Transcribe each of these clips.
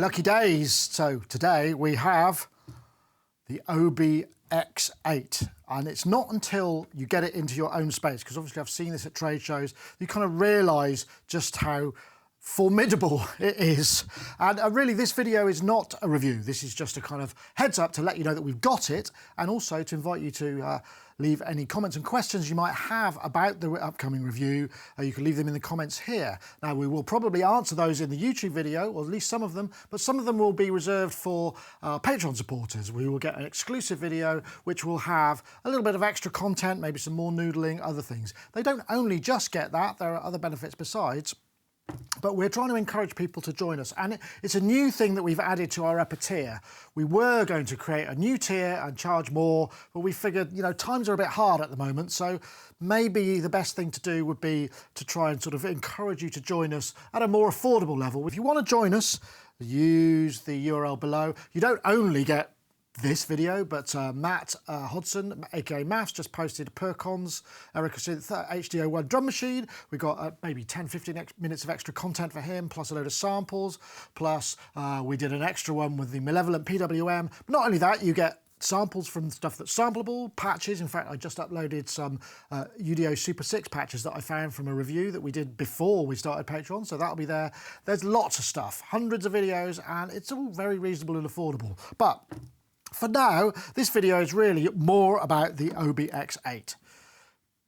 lucky days. So today we have the OB-X8, and it's not until you get it into your own space, because obviously I've seen this at trade shows, you kind of realise just how formidable it is. And really this video is not a review. This is just a kind of heads up to let you know that we've got it, and also to invite you to leave any comments and questions you might have about the upcoming review. You can leave them in the comments here. Now we will probably answer those in the YouTube video, or at least some of them, but some of them will be reserved for Patreon supporters. We will get an exclusive video which will have a little bit of extra content, maybe some more noodling, other things. They don't only just get that, there are other benefits besides. But we're trying to encourage people to join us, and it's a new thing that we've added to our upper tier. We were going to create a new tier and charge more, but we figured, you know, times are a bit hard at the moment, so maybe the best thing to do would be to try and sort of encourage you to join us at a more affordable level. If you want to join us, use the URL below. You don't only get this video, but Matt Hodson, aka Maths, just posted Percons Erica Synth HD01 drum machine. We got maybe 10-15 minutes of extra content for him, plus a load of samples, plus we did an extra one with the Malevolent PWM. But not only that, you get samples from stuff that's sampleable, patches. In fact, I just uploaded some UDO Super 6 patches that I found from a review that we did before we started Patreon, so that'll be there. There's lots of stuff, hundreds of videos, and it's all very reasonable and affordable. But for now, this video is really more about the OB-X8.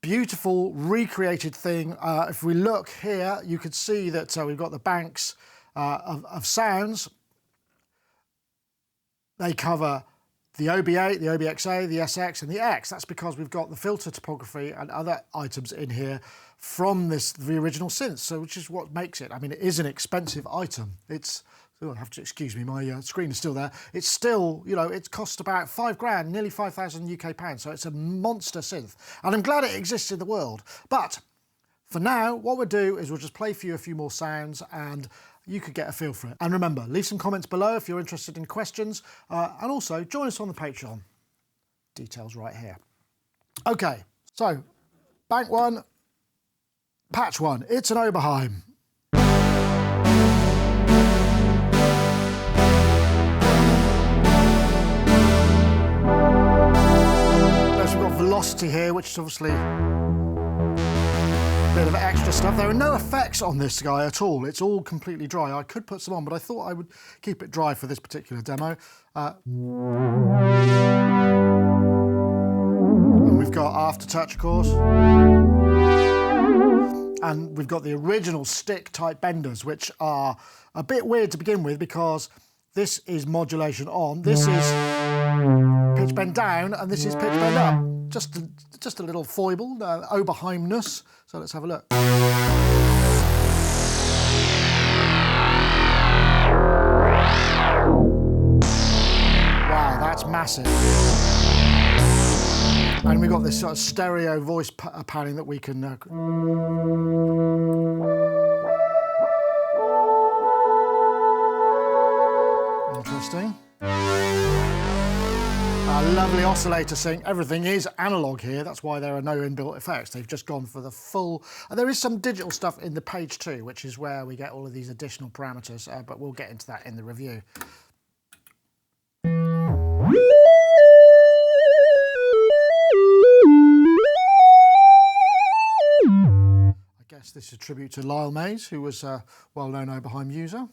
Beautiful, recreated thing. If we look here, you can see that we've got the banks of sounds. They cover the OB-8, the OB-X8, the SX and the X. That's because we've got the filter topography and other items in here from the original synth, so which is what makes it. I mean, it is an expensive item. It's, oh, I have to excuse me, my screen is still there. It's still, you know, it cost about 5 grand, nearly 5,000 UK pounds, so it's a monster synth. And I'm glad it exists in the world. But for now, what we'll do is we'll just play for you a few more sounds and you could get a feel for it. And remember, leave some comments below if you're interested in questions, and also join us on the Patreon. Details right here. Okay, so bank one, patch one. It's an Oberheim. Velocity here, which is obviously a bit of extra stuff. There are no effects on this guy at all. It's all completely dry. I could put some on, but I thought I would keep it dry for this particular demo. And we've got aftertouch, of course. And we've got the original stick type benders, which are a bit weird to begin with because this is modulation on, this is pitch bend down, and this is pitch bend up. Just a little foible, Oberheimness. So let's have a look. Wow, that's massive. And we've got this sort of stereo voice panning that we can... Interesting. A lovely oscillator sync. Everything is analog here. That's why there are no inbuilt effects. They've just gone for the full... And there is some digital stuff in the page too, which is where we get all of these additional parameters, but we'll get into that in the review. I guess this is a tribute to Lyle Mays, who was a well-known Oberheim user.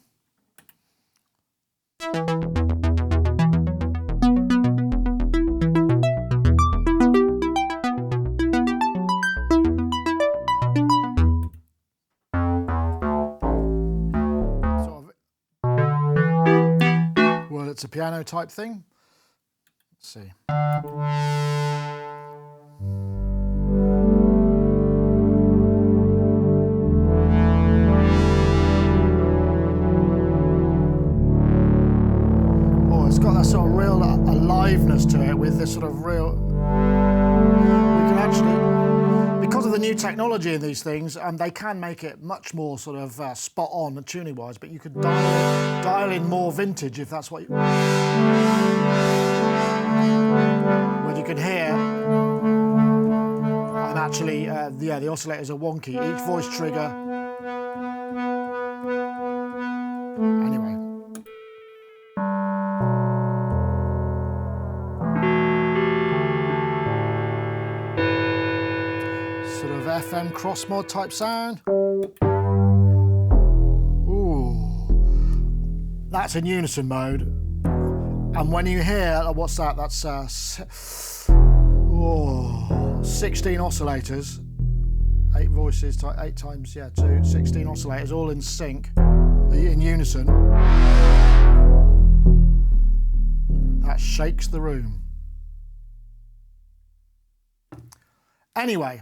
It's a piano type thing. Let's see. Oh, it's got that sort of real aliveness to it with this sort of real... We can actually, because of the new technology in these things, they can make it much more sort of spot on tuning wise, but you could dial in more vintage if that's what you... Well, you can hear, I'm actually, yeah, the oscillators are wonky. Each voice trigger. Anyway. FM cross mod type sound. Ooh, that's in unison mode. And when you hear, what's that? That's 16 oscillators, 8 voices, 8 times, yeah, 2, 16 oscillators, all in sync, in unison. That shakes the room. Anyway,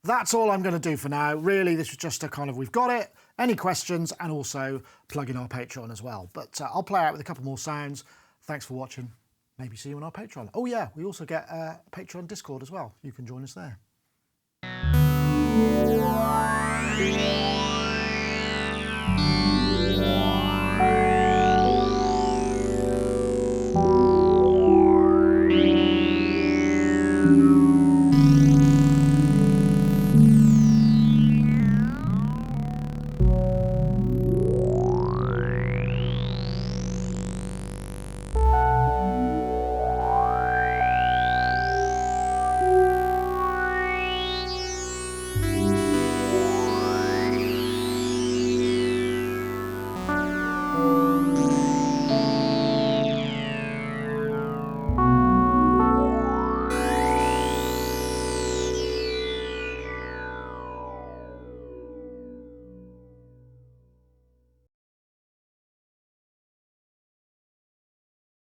that's all I'm going to do for now. Really, this was just a kind of, we've got it, any questions, and also plug in our Patreon as well. But I'll play out with a couple more sounds. Thanks for watching. Maybe see you on our Patreon. Oh yeah, we also get a Patreon Discord as well. You can join us there.